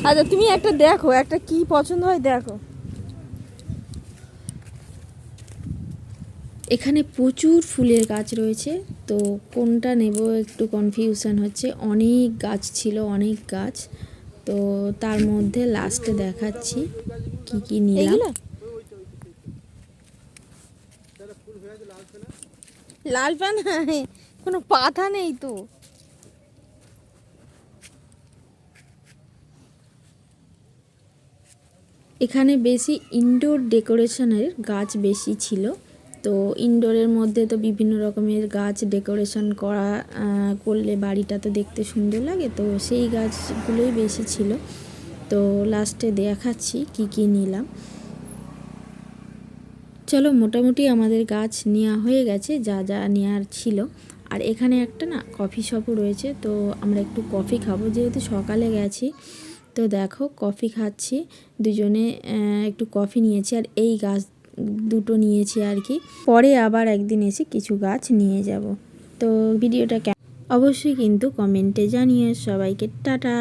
আচ্ছা তুমি একটা দেখো, একটা কি পছন্দ হয় দেখো। এখানে প্রচুর ফুলের গাছ রয়েছে, তো কোনটা নেব একটু কনফিউশন হচ্ছে। অনেক গাছ ছিল, অনেক গাছ, তো তার মধ্যে লাস্টে দেখাচ্ছি কি কি নিলাম। লাল পানা কোনো পাতা নেই তো। এখানে বেশি ইনডোর ডেকোরেশনের গাছ বেশি ছিল, তো ইনডোরের মধ্যে তো বিভিন্ন রকমের গাছ ডেকোরেশন করা করলে বাড়িটা তো দেখতে সুন্দর লাগে, তো সেই গাছগুলোই বেশি ছিল। তো লাস্টে দেখাচ্ছি কি কি নিলাম। চলো, মোটামুটি আমাদের গাছ নেওয়া হয়ে গেছে, যা যা নেওয়ার ছিল। আর এখানে একটা না কফি শপও রয়েছে, তো আমরা একটু কফি খাবো যেহেতু সকালে গেছি। তো দেখো কফি খাচ্ছি দুজনে, একটু কফি নিয়েছি আর এই গাছ দুটো নিয়েছি আর কি। পরে আবার একদিন এসে কিছু গাছ নিয়ে যাব। তো ভিডিওটা অবশ্যই কিন্তু কমেন্টে জানিয়ে। সবাইকে টাটা।